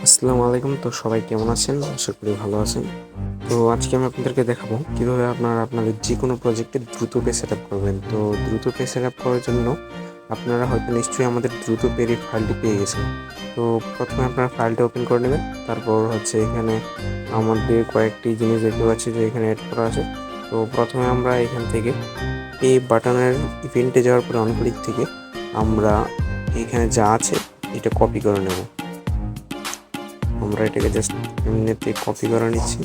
আসসালামু আলাইকুম। তো সবাই কেমন আছেন? আশা করি ভালো আছেন। তো আজকে আমি আপনাদেরকে দেখাবো কিভাবে আপনারা আপনাদের যে কোনো প্রজেক্টে দ্রুত পে সেটআপ করবেন। তো দ্রুত পে সেটআপ করার জন্য আপনারা হয়তো নিশ্চয়ই আমাদের দ্রুত পের এই ফাইলটি পেয়ে গেছেন। তো প্রথমে আপনারা ফাইলটা ওপেন করে নেবেন। তারপর হচ্ছে এখানে আমাদের কয়েকটি জিনিস দেখতে পাচ্ছি যে এখানে অ্যাড করা আছে। তো প্রথমে আমরা এখান থেকে এই বাটনের ইভেন্টে যাওয়ার পরে অন ক্লিক থেকে আমরা এখানে যা আছে এটা কপি করে নেব। আমরা এটাকে জাস্ট এমনিতে কপি করে নিচ্ছি,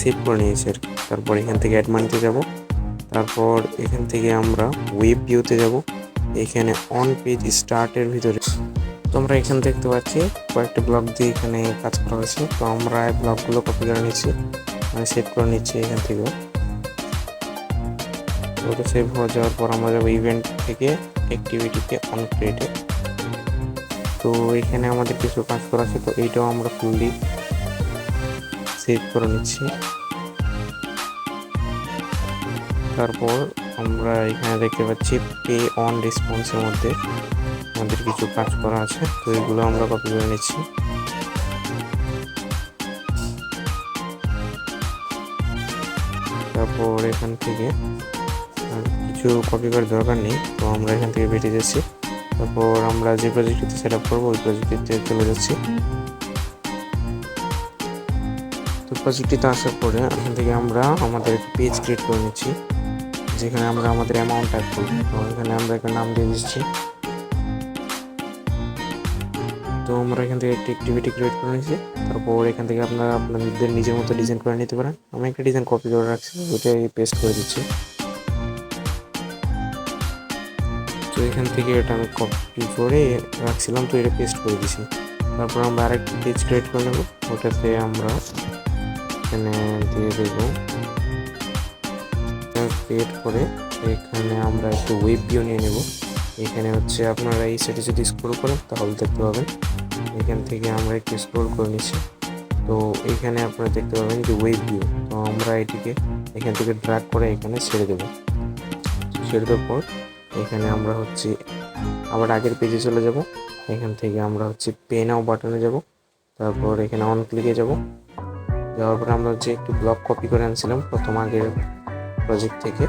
সেভ করে নিয়েছি আর কি। তারপর এখান থেকে অ্যাড মানিতে যাব। তারপর এখান থেকে আমরা ওয়েব ভিউতে যাব। এখানে অন পেজ স্টার্টের ভিতরে তো আমরা এখানে দেখতে পাচ্ছি কয়েকটা ব্লক দিয়ে এখানে কাজ করা হয়েছে। তো আমরা এই ব্লকগুলো কপি করে নিচ্ছি, মানে সেভ করে নিচ্ছি এখান থেকে। ওটা সেভ হয়ে যাওয়ার পর আমরা যাবো ইভেন্ট থেকে অ্যাক্টিভিটিতে অন ক্রিয়েটে। তো এখানে আমাদের কিছু কাজ করা আছে, তো এইটাও আমরা ফুললি সেভ করে নিচ্ছি। তারপর আমরা এখানে দেখতে পাচ্ছি পে অন রেসপন্সের মধ্যে আমাদের কিছু কাজ করা আছে, তো এগুলো আমরা কপি করে নিচ্ছি। তারপর এখান থেকে কিছু কপি করার দরকার নেই, তো আমরা এখান থেকে বেরিয়ে যাচ্ছি। তারপর আমরা যে প্রজেক্টটিতে সেট আপ করবো ওই প্রজেক্টটিতে চলে যাচ্ছি। তো প্রজেক্টটিতে আসার পরে এখান থেকে আমরা আমাদের একটা পেজ ক্রিয়েট করে নিচ্ছি, যেখানে আমরা আমাদের অ্যামাউন্ট টাইপ করব। তো এখানে আমরা একটা নাম দিয়ে দিচ্ছি। তো আমরা এখান থেকে একটা অ্যাক্টিভিটি ক্রিয়েট করে নিচ্ছি। তারপর এখান থেকে আপনারা আপনাদের নিজের মতো ডিজাইন করে নিতে পারেন। আমি একটা ডিজাইন কপি করে রাখছি, ওইটাই পেস্ট করে দিচ্ছি। তো এখান থেকে এটা আমি কপি করে রাখছিলাম, তো এটা পেস্ট করে দিচ্ছি। তারপর আমরা আরেকটি পেজ ক্রিয়েট করে নেব, ওটাতে আমরা এখানে দিয়ে দেবো ক্রিয়েট করে। এখানে আমরা একটু ওয়েব ভিউ নিয়ে নেব। এখানে হচ্ছে আপনারা এই সাইডে যদি স্ক্রল করেন তাহলে দেখতে পাবেন। এখান থেকে আমরা একটু স্ক্রল করে নিচ্ছি। তো এখানে আপনারা দেখতে পাবেন যে ওয়েব ভিউ। তো আমরা এটিকে এখান থেকে ড্র্যাগ করে এখানে ছেড়ে দেবো। ছেড়ে দেওয়ার পর এখানে আমরা হচ্ছে আবার আগের পেজে চলে যাব। এখান থেকে আমরা হচ্ছে পে নাও বাটনে যাব। তারপর এখানে অন ক্লিকে যাব। যাওয়ার পরে আমরা হচ্ছে একটু ব্লক কপি করে আনছিলাম প্রথম আগের প্রজেক্ট থেকে,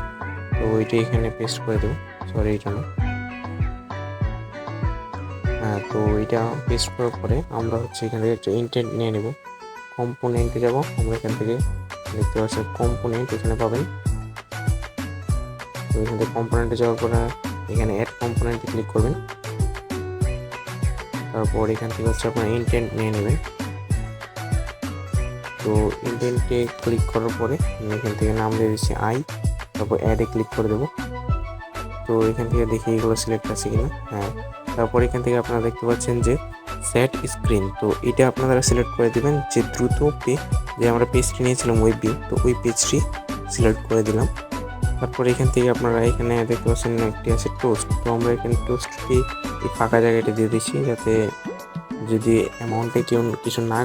তো ওইটা এখানে পেস্ট করে দেবো। সরি, এটা না, হ্যাঁ। তো এইটা পেস্ট করার পরে আমরা হচ্ছে এখান থেকে একটা ইন্টেন্ট নিয়ে নেব। কম্পোনেন্টে যাব। আমরা এখান থেকে দেখতে পাচ্ছি কম্পোনেন্ট এখানে পাবেন। তো এখান থেকে কম্পোনেন্টে যাওয়ার পরে এখানে অ্যাড কম্পোনেন্টে ক্লিক করবেন। তারপর এখান থেকে হচ্ছে আপনার ইন্টেন্ট নিয়ে নেবেন। তো ইন্টেন্টে ক্লিক করার পরে আমি এখান থেকে নাম দিয়ে দিচ্ছি আই। তারপর অ্যাডে ক্লিক করে দেবো। তো এখান থেকে দেখি এগুলো সিলেক্ট আছে কিনা, হ্যাঁ। তারপর এখান থেকে আপনারা দেখতে পাচ্ছেন যে সেট স্ক্রিন, তো এটা আপনারা সিলেক্ট করে দিবেন যে দ্রুত পে, যে আমরা পেজটি নিয়েছিলাম ওয়েব ভিউ, তো ওই পেজটি সিলেক্ট করে দিলাম। তারপর এখান থেকে আপনারা এখানে দেখতে পাচ্ছেন একটি আছে টোস্ট, তো আমরা এখানে টোস্টটি এই ফাঁকা জায়গাটা দিয়ে দিচ্ছি, যাতে যদি অ্যামাউন্টে কেউ কিছু না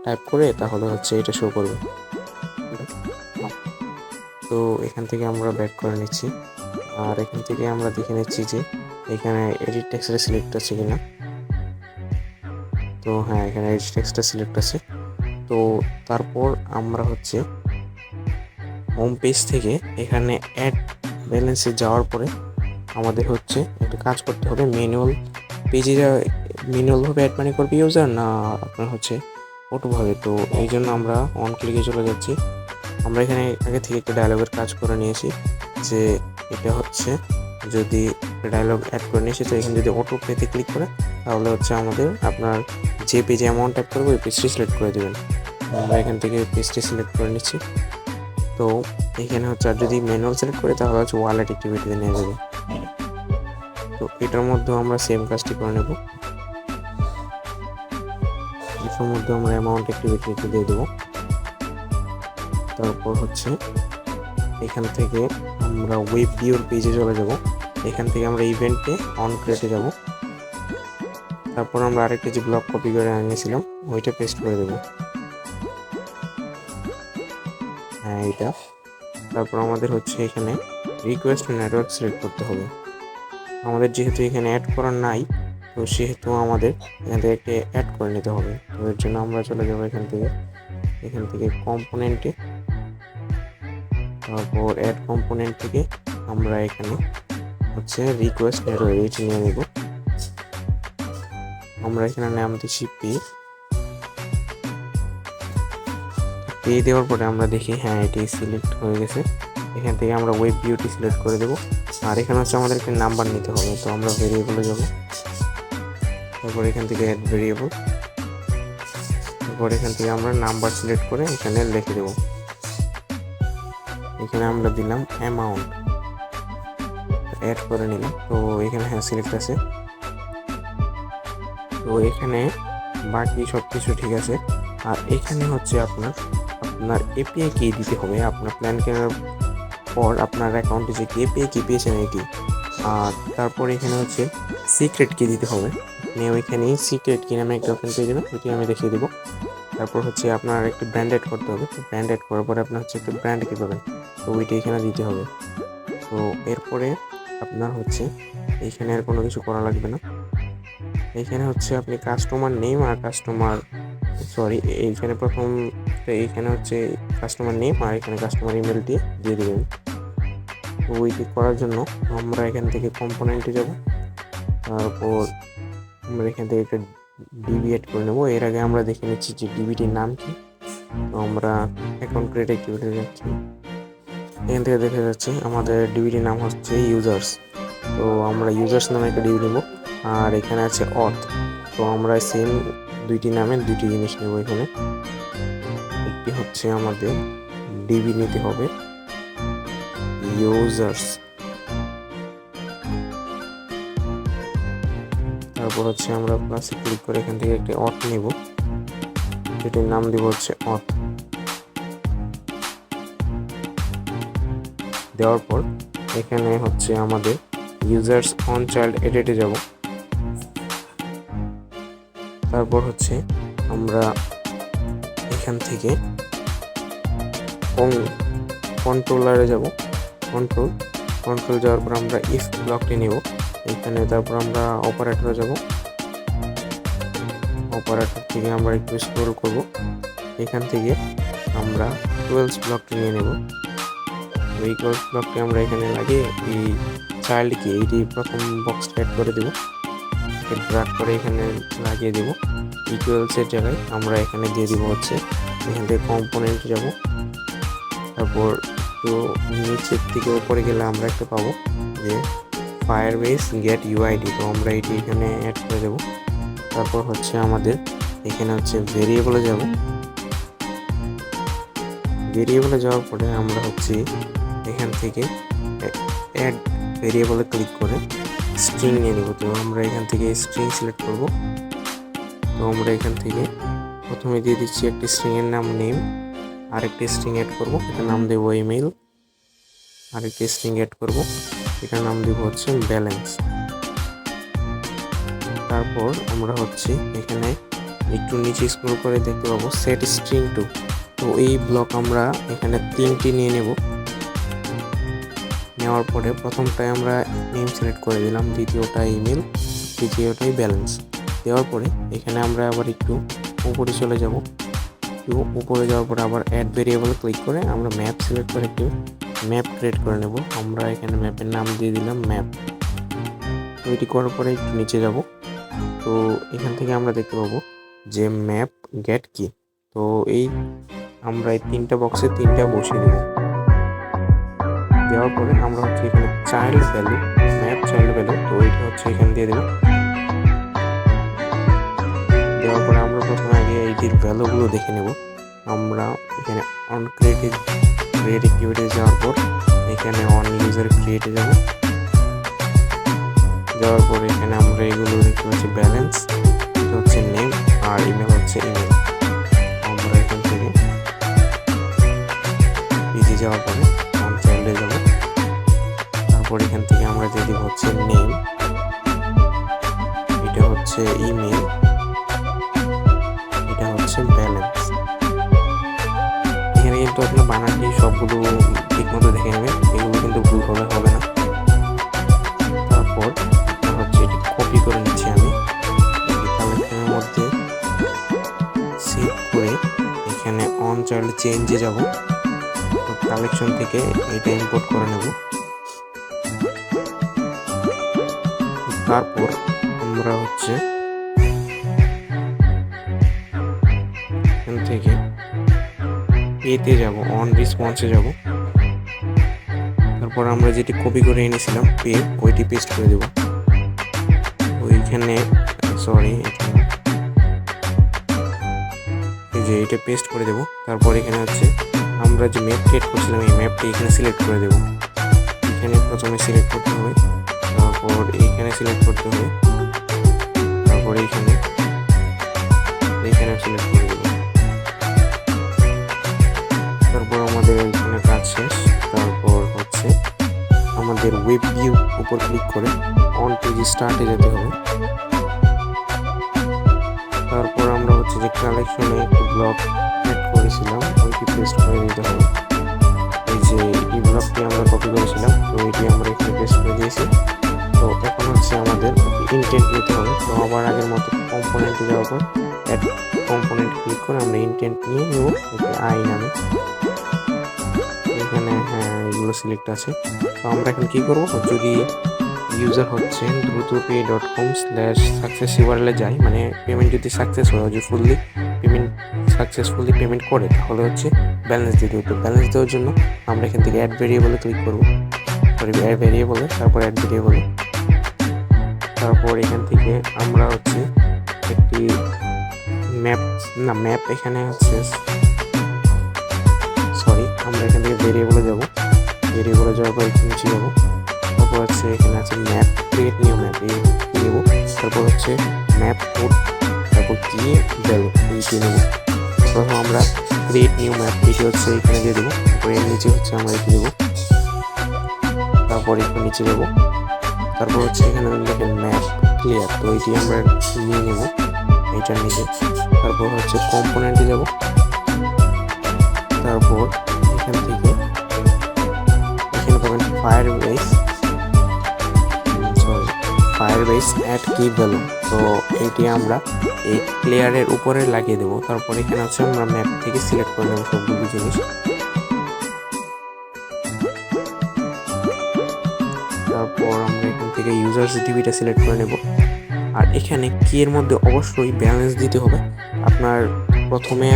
টাইপ করে তাহলে হচ্ছে এটা শো করবে। তো এখান থেকে আমরা ব্যাক করে নিচ্ছি। আর এখান থেকে আমরা দেখে নিচ্ছি যে এখানে এডিট টেক্সটটা সিলেক্ট আছে কিনা। তো হ্যাঁ, এখানে এডিট টেক্সটটা সিলেক্ট আছে। তো তারপর আমরা হচ্ছে হোম পেজ থেকে এখানে অ্যাড ব্যালেন্সে যাওয়ার পরে আমাদের হচ্ছে একটা কাজ করতে হবে। পেজে ম্যানুয়ালভাবে অ্যাড মানি করবে ইউজার, না আপনার হচ্ছে অটোভাবে। তো এই জন্য আমরা অন ক্লিকে চলে যাচ্ছি। আমরা এখানে আগে থেকে একটা ডায়লগের কাজ করে নিয়েছি, যে এটা হচ্ছে যদি ডায়লগ অ্যাড করে নিয়েছি, তো এখানে যদি অটো পেতে ক্লিক করে তাহলে হচ্ছে আমাদের আপনার যে পেজে অ্যামাউন্ট টাইপ করবো ওই পেজটি সিলেক্ট করে দেবেন। আমরা এখান থেকে পেজটি সিলেক্ট করে নিচ্ছি। তো এখানে হচ্ছে আর যদি ম্যানুয়াল সিলেক্ট করি তাহলে হচ্ছে ওয়ালেট অ্যাক্টিভিটিতে নিয়ে যাবে। তো এটার মধ্যেও আমরা সেম কাজটি করে নেব। এটার মধ্যে আমরা অ্যামাউন্ট অ্যাক্টিভিটিতে দিয়ে দেবো। তারপর হচ্ছে এখান থেকে আমরা ওয়েব ভিউর পেজে চলে যাব। এখান থেকে আমরা ইভেন্টে অন ক্রিয়েটে যাব। তারপর আমরা আরেকটা যে ব্লক কপি করে আনিয়েছিলাম ওইটা পেস্ট করে দেবো, হ্যাঁ এইটা। তারপর আমাদের হচ্ছে এখানে রিকোয়েস্ট নেটওয়ার্ক সিলেক্ট করতে হবে। আমাদের যেহেতু এখানে অ্যাড করা নাই, তো সেহেতু আমাদের এখান থেকে একটি অ্যাড করে নিতে হবে। তো এর জন্য আমরা চলে যাবো এখান থেকে কম্পোনেন্টে, তারপর অ্যাড কম্পোনেন্ট থেকে আমরা এখানে হচ্ছে রিকোয়েস্ট নেটওয়ার্ক এটি নিয়ে নেব। আমরা এখানে নাম দিচ্ছি পে দেওয়ার পরে আমরা দেখি হ্যাঁ এটি সিলেক্ট হয়ে গেছে। এখান থেকে আমরা ওয়েব ভিউটি সিলেক্ট করে দেব। আর এখানে হচ্ছে আমাদের একটি নাম্বার নিতে হবে। তো আমরা ভেরিয়েবলে যাব, তারপর এখান থেকে অ্যাড ভেরিয়েবল, তারপর এখান থেকে আমরা নাম্বার সিলেক্ট করে এখানে লিখে দেব। এখানে আমরা দিলাম অ্যামাউন্ট, অ্যাড করে নিলাম। তো এখানে হ্যাঁ সিলেক্ট আছে। তো এখানে বাকি সব কিছু ঠিক আছে। আর এখানে হচ্ছে আপনার এপিআই কি দিতে হবে। আপনার প্ল্যান কেনার পর আপনার অ্যাকাউন্টে যে এপিআই কি পেয়েছেন এটি, আর তারপর এখানে হচ্ছে সিক্রেট কি দিতে হবে। আপনি ওইখানে সিক্রেট কি নামে একটা অপশন পেয়ে যাবেন, ওইটি আমি দেখিয়ে দেবো। তারপর হচ্ছে আপনার একটি ব্র্যান্ড অ্যাড করতে হবে। ব্র্যান্ড অ্যাড করার পরে আপনার হচ্ছে একটা ব্র্যান্ড কি পাবেন, তো ওইটি এখানে দিতে হবে। তো এরপরে আপনার হচ্ছে এইখানে আর কোনো কিছু করা লাগবে না। এইখানে হচ্ছে আপনি কাস্টমার নেম আর এইখানে প্রথম এইখানে হচ্ছে কাস্টমার নেম আর এখানে কাস্টমার ইমেল দিয়ে দেবেন। তো ওইটি করার জন্য আমরা এখান থেকে কম্পোনেন্টে যাব, তারপর আমরা এখান থেকে একটা ডিবি অ্যাড করে নেব। এর আগে আমরা দেখে নিচ্ছি যে ডিবিটির নাম কি। তো আমরা অ্যাকাউন্ট ক্রিয়েট অ্যাক্টিভিটি যাচ্ছি, এখান থেকে দেখা যাচ্ছে আমাদের ডিবিটির নাম হচ্ছে ইউজার্স। তো আমরা ইউজার্স নামে একটা ডিবি নেব। আর এখানে আছে অথ, তো আমরা সেম দুইটি নামে দুইটি জিনিস নেব। এখানে একটি হচ্ছে আমাদের ডিবি নিতে হবে ইউজার্স, তারপর হচ্ছে আমরা প্লাসে ক্লিক করে এখান থেকে একটি অথ নেব, যেটির নাম দিব হচ্ছে অথ। দেওয়ার পর এখানে হচ্ছে আমাদের ইউজার্স অন চাইল্ড এডিটে যাব। তারপর হচ্ছে আমরা এখান থেকে কন্ট্রোলারে যাব। কন্ট্রোল যাওয়ার পর আমরা ইফ ব্লকটি নেব এখানে। তারপর আমরা অপারেটরে যাব, অপারেটর থেকে আমরা একটু স্ক্রল করব। এখান থেকে আমরা 12 ব্লকটি নিয়ে নেব। এই 12 ব্লকটি আমরা এখানে লাগিয়ে এই চাইল্ড কি এইটি প্রথম বক্সটা অ্যাড করে দেব, ড্র্যাগ করে এখানে লাগিয়ে দেব। ইকুয়ালসের জায়গায় আমরা এখানে দিয়ে দিব হচ্ছে এখান থেকে কম্পোনেন্টে যাব। তারপর একটু নিচের থেকে উপরে গেলে আমরা একটা পাবো যে ফায়ারবেস গেট ইউআইডি, তো আমরা এটি এখানে অ্যাড করে দেব। তারপর হচ্ছে আমাদের এখানে হচ্ছে ভেরিয়েবলে যাব। ভেরিয়েবলে যাওয়ার পরে আমরা হচ্ছে এখান থেকে অ্যাড ভেরিয়েবলে ক্লিক করে স্ট্রিং নিয়ে নেব। তো আমরা এখান থেকে স্ট্রিং সিলেক্ট করব। তো আমরা এখান থেকে প্রথমে দিয়ে দিচ্ছি একটি স্ট্রিংয়ের নাম নেম, আরেকটি স্ট্রিং অ্যাড করব, এটার নাম দেবো ইমেল। আরেকটি স্ট্রিং অ্যাড করব, এটার নাম দেবো হচ্ছে ব্যালেন্স। তারপর আমরা হচ্ছে এখানে একটু নিচে স্ক্রল করে দেখতে পাবো সেট স্ট্রিং টু। তো এই ব্লক আমরা এখানে 3টি নিয়ে নেব। নেওয়ার পরে প্রথমটায় আমরা নেম সিলেক্ট করে দিলাম, দ্বিতীয়টা ইমেল, তৃতীয়টাই ব্যালেন্স। দেওয়ার পরে এখানে আমরা আবার একটু উপরে চলে যাব। উপরে যাওয়ার পরে আবার অ্যাড ভেরিয়েবলে ক্লিক করে আমরা ম্যাপ সিলেক্ট করে একটি ম্যাপ ক্রিয়েট করে নেব। আমরা এখানে ম্যাপের নাম দিয়ে দিলাম ম্যাপ। তো এটি করার পরে একটু নিচে যাব। তো এখান থেকে আমরা দেখতে পাবো যে ম্যাপ গেট কি। তো আমরা এই 3টা বক্সে 3টা বসিয়ে দেব। দেওয়ার পরে আমরা হচ্ছে এখানে child value, map child value, তো এইটা হচ্ছে এখানে দিয়ে দেব। দেওয়ার পরে আমরা প্রথমে আগে এইটির ভ্যালুগুলো দেখে নেব। আমরা এখানে অন ক্রিয়েট অ্যাক্টিভিটি যাওয়ার পর এখানে অন ইউজার ক্রিয়েটে যাব। যাওয়ার পরে এখানে আমরা এগুলো দেখতে পাচ্ছি ব্যালেন্স, এটা হচ্ছে নেম, আর ইমেল হচ্ছে ইমেল। আমরা এখান থেকে পিজি যাওয়ার পরে অন চাইল্ডে যাব। তারপর এখান থেকে আমরা দিয়ে দিব হচ্ছে নেম, এটা হচ্ছে ইমেল, এটা হচ্ছে ব্যালেন্স। এখানে কিন্তু আপনার বানানটি সবগুলো ঠিক মতো দেখে নেবেন, এগুলো কিন্তু ভুল হলে হবে না। তারপর হচ্ছে এটি কপি করে নিচ্ছি আমি। চাইলে চেঞ্জে যাব, কালেকশন থেকে এটা ইম্পোর্ট করে নেব। তারপর আমরা হচ্ছে এখান থেকে পেতে যাব, অন রেসপন্সে যাব। তারপর আমরা যেটি কপি করে এনেছিলাম পে, ওইটি পেস্ট করে দেব ওইখানে। এই যে এটা পেস্ট করে দেব। তারপর এখানে হচ্ছে আমরা যে ম্যাপ ক্রিয়েট করছিলাম এই ম্যাপটি এখানে সিলেক্ট করে দেব। এখানে প্রথমে সিলেক্ট করতে হবে, তারপর এইখানে সিলেক্ট করতে হবে, তারপর এইখানে সিলেক্ট করে দেব। তারপর আমাদের এখানে কাজ শেষ। তারপর হচ্ছে আমাদের ওয়েব ভিউ উপর ক্লিক করে অন পেজ স্টার্টে যেতে হবে। তারপর আমরা হচ্ছে যে কালেকশনে একটি ব্লক অ্যাড করেছিলাম ওইটি পেস্ট করে দিতে হবে। এই যে এই ব্লকটি আমরা কপি করেছিলাম, তো এটি আমরা এখানে পেস্ট করে দিয়েছি। তো এখন হচ্ছে আমাদের ইনটেন্ট নিতে হবে। তো আবার আগের মতো কম্পোনেন্টে যাওয়ার পর অ্যাড কম্পোনেন্ট ক্লিক করে আমরা ইনটেন্ট নিয়ে নেব আই নামে। এখানে এগুলো সিলেক্ট আছে। তো আমরা এখন কী করবো, যদি ইউজার হচ্ছে drutopay.com/success URL যাই, মানে পেমেন্ট যদি সাকসেস হয়, যদি সাকসেসফুলি পেমেন্ট করে, তাহলে হচ্ছে ব্যালেন্স দিয়ে দেবো। তো ব্যালেন্স দেওয়ার জন্য আমরা এখান থেকে অ্যাড ভেরিয়েবলে ক্লিক করবো, অ্যাড ভেরিয়েবলে, তারপর অ্যাড ভেরিয়েবলে। তারপর এখান থেকে আমরা হচ্ছে একটি ম্যাপ এখানে হচ্ছে আমরা এখান থেকে ভেরিয়েবলে যাব। ভেরিয়েবলে যাওয়ার পর এখানে নিচে যাবো। তারপর হচ্ছে এখানে আছে ম্যাপ, ক্রিয়েট নিউ ম্যাপ, এই নেব। তারপর হচ্ছে ম্যাপ কোড, তারপর কি ভ্যালু, এইটি নেব। প্রথম আমরা ক্রিয়েট নিউ ম্যাপ, এটি হচ্ছে এখানে দিয়ে দেবো। তারপর এর নিচে হচ্ছে আমরা এটি দেবো। তারপর একটু নিচে যাবো। তারপর হচ্ছে এখানে দেখেন ম্যাপ ক্লিয়ার, তো এটি আমরা নিয়ে নেব, এইটার নিচে। তারপর হচ্ছে কম্পোনেন্টে যাব। তারপর এখান থেকে এখানে পাবেন ফায়ারবেস অ্যাড কি ভ্যালু, তো এইটি আমরা এই প্লেয়ারের উপরে লাগিয়ে দেবো। তারপর এখানে হচ্ছে আমরা ম্যাপ থেকে সিলেক্ট করে দেবো সবগুলো জিনিস। তারপর আমরা এখান থেকে ইউজার জিডিপিটা সিলেক্ট করে নেব। আর এখানে কি এর মধ্যে অবশ্যই ব্যালেন্স দিতে হবে। আপনার প্রথমে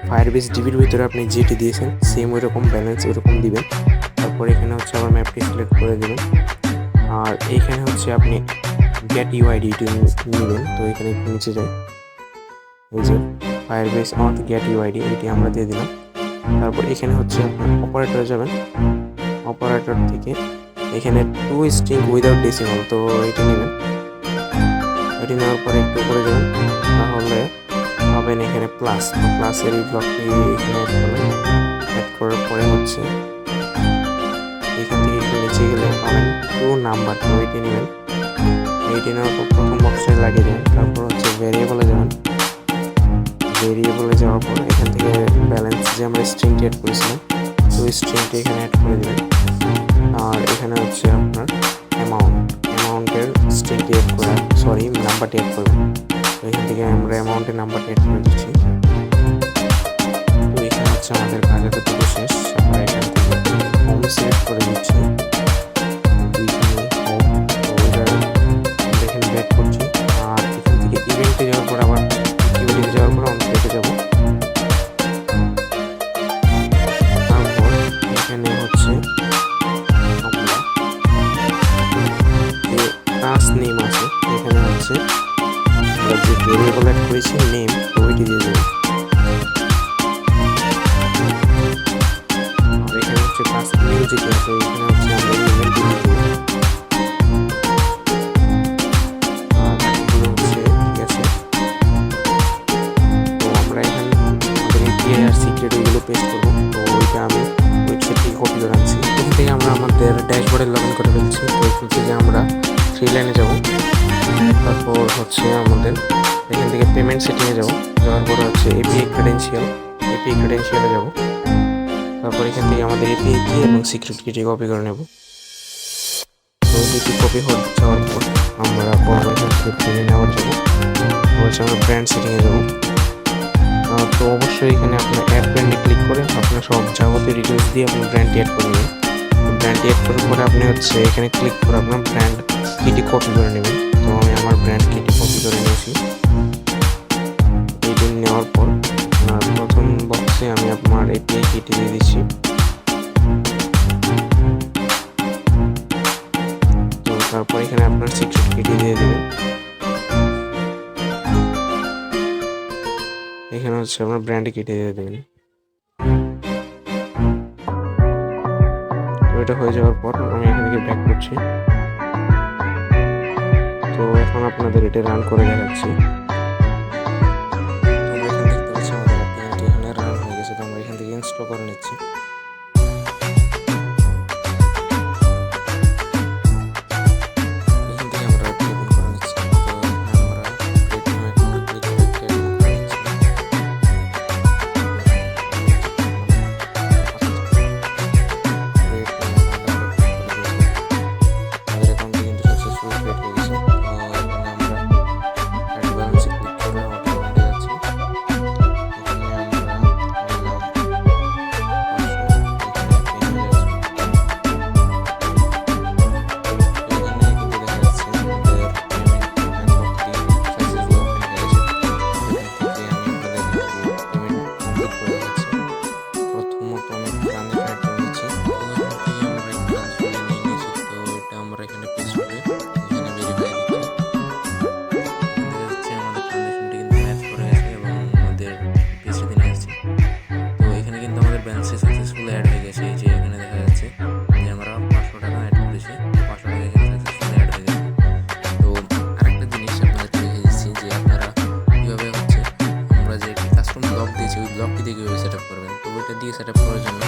ফায়ারবেস ডিবির ভিতরে আপনি যেটি দিয়েছেন সেম ওই রকম ব্যালেন্স ওইরকম দিবেন। তারপর এখানে হচ্ছে আবার ম্যাপটি সিলেক্ট করে দেবেন। আর এইখানে হচ্ছে আপনি গেট ইউআইডি নেবেন। তো এখানে একটু নিচে যাই, এই যে ফায়ারবেস অথ গেট ইউআইডি, এটি আমরা দিয়ে দিলাম। তারপর এখানে হচ্ছে আপনার অপারেটরে যাবেন। অপারেটর থেকে এখানে টু স্ট্রিং উইদাউট ডেসিমাল, তো এটি নেবেন। এটি নেওয়ার পরে একটু উপরে যাবেন, তাহলে পাবেন এখানে প্লাসের এই ব্লকটি এখানে অ্যাড করার পরে হচ্ছে এখান থেকে একটু নিচে গেলে পাবেন টু নাম্বার, তো এইটি নেবেন। এইটি নেওয়ার পর প্রথম বক্সে লাগিয়ে দেবেন। তারপর হচ্ছে ভেরিয়েবলে যাবেন। ভেরিয়েবলে যাওয়ার পর এখান থেকে ব্যালেন্স যে আমরা স্ট্রিংটি অ্যাড করেছিলাম, তো স্ট্রিংটি এখানে অ্যাড করে দেবেন। আর এখানে হচ্ছে আপনার অ্যামাউন্টের স্ট্রিংটি অ্যাড করে নাম্বারটি অ্যাড করবেন। তো এখান থেকে আমরা অ্যামাউন্টের নাম্বারটি অ্যাড করে দিচ্ছি। তো এখানে হচ্ছে আমাদের কাজ এতটুকু শেষ। আমরা এখান থেকে হোম সিলেক্ট করে দিচ্ছি। এখানে ব্যাক করছি। আর এখান থেকে ইভেন্টে যাওয়ার পর আবার ইভেন্টে যাওয়ার পর আমরা দেখে যাবো। তারপর এখানে হচ্ছে আমরা যে ক্লাস নেম আছে, এখানে হচ্ছে আমরা যে ভেরিয়েবল অ্যাড করেছি নেম, তো ওইটি দিয়ে দেবো। আর এখানে হচ্ছে ক্লাস মিউজিক আছে, এখানে হচ্ছে আমরা ইভেন্টটি দিয়ে দেবো। সিক্রেট ওইগুলো পেস্ট করবো, তো ওইটা আমি ওয়েবসাইট থেকে কপি করে আনছি। এখান থেকে আমরা আমাদের ড্যাশবোর্ডে লগ ইন করে ফেলছি। তো এখান থেকে আমরা 3 লাইনে যাব। তারপর হচ্ছে আমাদের এখান থেকে পেমেন্ট সেটিংয়ে যাব। যাওয়ার পরে হচ্ছে এপিআই ক্রেডেনশিয়ালে যাব। তারপর এখান থেকে আমাদের এপিআই কি এবং সিক্রেট কিটি কপি করে নেব। তো এটি কপি যাওয়ার পর আমরা এখান থেকে নেওয়ার যাবো। হচ্ছে আমরা ব্র্যান্ড সেটিংয়ে যাব। তো অবশ্যই এখানে আপনার অ্যাড ব্র্যান্ডে ক্লিক করে আপনার সব যাবতীয় ডিটেলস দিয়ে আপনার ব্র্যান্ডটি অ্যাড করে নেবেন। ব্র্যান্ডটি অ্যাড করার পরে আপনি হচ্ছে এখানে ক্লিক করে আপনার ব্র্যান্ড কিটি কপি করে নেবেন। তো আমি আমার ব্র্যান্ড কিটি কপি করে নিয়েছি। এইটি নেওয়ার পর প্রথম বক্সে আমি আপনার এপিআই কিটি দিয়ে দিচ্ছি। তো তারপর এখানে আপনার সিক্রেট কিটি দিয়ে দেবেন। এখানে হচ্ছে আপনার ব্র্যান্ডে কিটি দিয়ে দেবেন। তো এটা হয়ে যাওয়ার পর আমি এখান থেকে ব্যাক করছি। তো এখন আপনাদের এটা রান করে দেখাচ্ছি। তোমরা এখানে দেখতে পাচ্ছি আমাদের অ্যাপটি কিন্তু এখানে রান হয়ে গেছে। তো আমরা এখান থেকে ইনস্টল করে নিচ্ছি। এখান থেকে আমরা অ্যাপটি ওপেন করে নিচ্ছি। তো আমরা ক্রিয়েট নিউ অ্যাকাউন্টে ক্লিক করে ক্রিয়েট করে নিচ্ছি। আমাদের অ্যাকাউন্টটি কিন্তু সাকসেসফুল ক্রিয়েট হয়ে গেছে। তো এখানে আমরা অ্যাড ব্যালেন্সে ক্লিক করে আমাদের অ্যাকাউন্টে যাচ্ছি। এখানে আমরা দিলাম 500 ব্লক দিয়েছি, ওই ব্লকটি দিয়ে কীভাবে সেট আপ করবেন। তো ওইটা দিয়ে সেট আপ করার জন্য